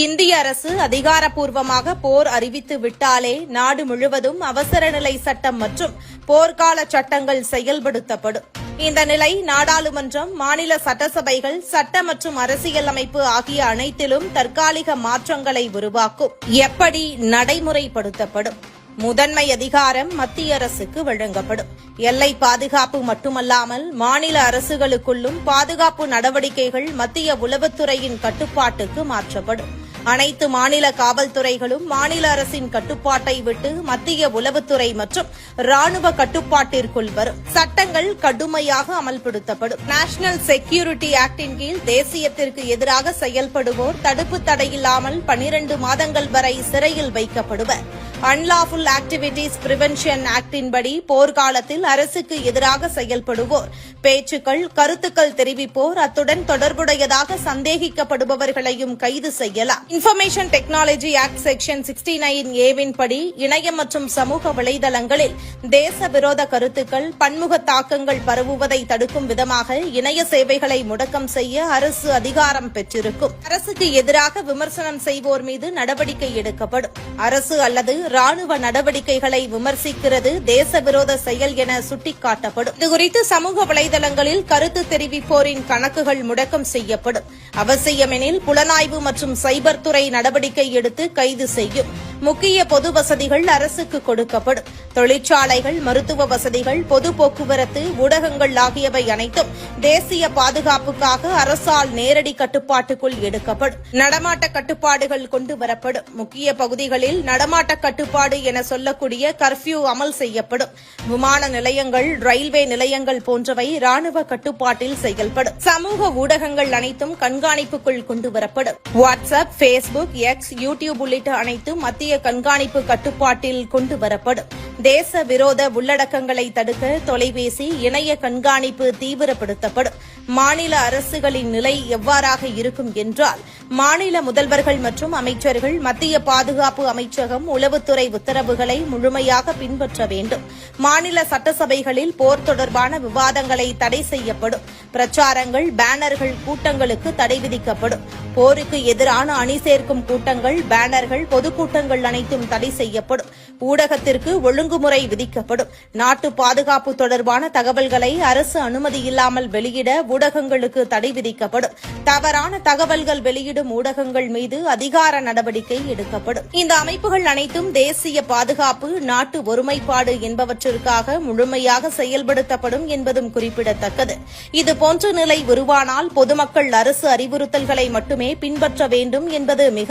இந்திய அரசு அதிகாரப்பூர்வமாக போர் அறிவித்து விட்டாலே நாடு முழுவதும் அவசர நிலை சட்டம் மற்றும் போர்க்கால சட்டங்கள் செயல்படுத்தப்படும். இந்த நிலை நாடாளுமன்றம், மாநில சட்டசபைகள், சட்ட மற்றும் அரசியல் அமைப்பு ஆகிய அனைத்திலும் தற்காலிக மாற்றங்களை உருவாக்கும். எப்படி நடைமுறைப்படுத்தப்படும்? முதன்மை அதிகாரம் மத்திய அரசுக்கு வழங்கப்படும். எல்லை பாதுகாப்பு மட்டுமல்லாமல் மாநில அரசுகளுக்குள்ளும் பாதுகாப்பு நடவடிக்கைகள் மத்திய உளவுத்துறையின் கட்டுப்பாட்டுக்கு மாற்றப்படும். அனைத்து மாநில காவல்துறைகளும் மாநில அரசின் கட்டுப்பாட்டை விட்டு மத்திய உளவுத்துறை மற்றும் ராணுவ கட்டுப்பாட்டிற்குள் வரும். சட்டங்கள் கடுமையாக அமல்படுத்தப்படும். நேஷனல் செக்யூரிட்டி ஆக்டின் கீழ் தேசியத்திற்கு எதிராக செயல்படுவோர் தடுப்பு தடையில்லாமல் 12 மாதங்கள் வரை சிறையில் வைக்கப்படுவர். அன்லாஃபுல் ஆக்டிவிட்டீஸ் பிரிவென்ஷன் ஆக்டின்படி போர்க்காலத்தில் அரசுக்கு எதிராக செயல்படுவோர், பேச்சுக்கள், கருத்துக்கள் தெரிவிப்போர், அத்துடன் தொடர்புடையதாக சந்தேகிக்கப்படுபவர்களையும் கைது செய்யலாம். Information technology act section 69A படி இணையம் மற்றும் சமூக வலைதளங்களில் தேச விரோத கருத்துக்கள், பன்முக தாக்கங்கள் பரவுவதை தடுக்கும் விதமாக இணைய சேவைகளை முடக்கம் செய்ய அரசு அதிகாரம் பெற்றிருக்கும். அரசுக்கு எதிராக விமர்சனம் செய்வோர் மீது நடவடிக்கை எடுக்கப்படும். அரசு அல்லது ராணுவ நடவடிக்கைகளை விமர்சிக்கிறது தேச விரோத செயல் என சுட்டிக்காட்டப்படும். இதுகுறித்து சமூக வலைதளங்களில் கருத்து தெரிவிப்போரின் கணக்குகள் முடக்கம் செய்யப்படும். அவசியமெனில் புலனாய்வு மற்றும் சைபர் துறை நடவடிக்கை எடுத்து கைது செய்யும். முக்கிய பொது வசதிகள் அரசுக்கு கொடுக்கப்படும். தொழிற்சாலைகள், மருத்துவ வசதிகள், பொது போக்குவரத்து, ஊடகங்கள் ஆகியவை அனைத்தும் தேசிய பாதுகாப்புக்காக அரசால் நேரடி கட்டுப்பாட்டுக்குள் எடுக்கப்படும். நடமாட்ட கட்டுப்பாடுகள் கொண்டுவரப்படும். முக்கிய பகுதிகளில் நடமாட்ட கட்டுப்பாடு என சொல்லக்கூடிய கர்ஃபியூ அமல் செய்யப்படும். விமான நிலையங்கள், ரயில்வே நிலையங்கள் போன்றவை ராணுவ கட்டுப்பாட்டில் செயல்படும். சமூக ஊடகங்கள் அனைத்தும் கண்காணிப்புக்குள் கொண்டுவரப்படும். வாட்ஸ்அப், பேஸ்புக், எக்ஸ், யூடியூப் உள்ளிட்ட அனைத்தும் மத்திய கண்காணிப்பு கட்டுப்பாட்டில் கொண்டுவரப்படும். தேச விரோத உள்ளடக்கங்களை தடுக்க தொலைபேசி, இணைய கண்காணிப்பு தீவிரப்படுத்தப்படும். மாநில அரசுகளின் நிலை எவ்வாறாக இருக்கும் என்றால், மாநில முதல்வர்கள் மற்றும் அமைச்சர்கள் மத்திய பாதுகாப்பு அமைச்சகம், உளவுத்துறை உத்தரவுகளை முழுமையாக பின்பற்ற வேண்டும். மாநில சட்டசபைகளில் போர் தொடர்பான விவாதங்களை தடை செய்யப்படும். பிரச்சாரங்கள், பேனர்கள், கூட்டங்களுக்கு தடை விதிக்கப்படும். போருக்கு எதிரான அணி சேர்க்கும் கூட்டங்கள், பேனர்கள், பொதுக்கூட்டங்கள் அனைத்தும் தடை செய்யப்படும். ஊடகத்திற்கு ஒழுங்குமுறை விதிக்கப்படும். நாட்டு பாதுகாப்பு தொடர்பான தகவல்களை அரசு அனுமதியில்லாமல் வெளியிட ஊடகங்களுக்கு தடை விதிக்கப்படும். தவறான தகவல்கள் வெளியிடும் ஊடகங்கள் மீது அதிகார நடவடிக்கை எடுக்கப்படும். இந்த அமைப்புகள் அனைத்தும் தேசிய பாதுகாப்பு, நாட்டு ஒருமைப்பாடு என்பவற்றிற்காக முழுமையாக செயல்படுத்தப்படும் என்பதும் குறிப்பிடத்தக்கது. இதுபோன்ற நிலை உருவானால் பொதுமக்கள் அரசு அறிவுறுத்தல்களை மட்டுமே பின்பற்ற வேண்டும் என்பது மிக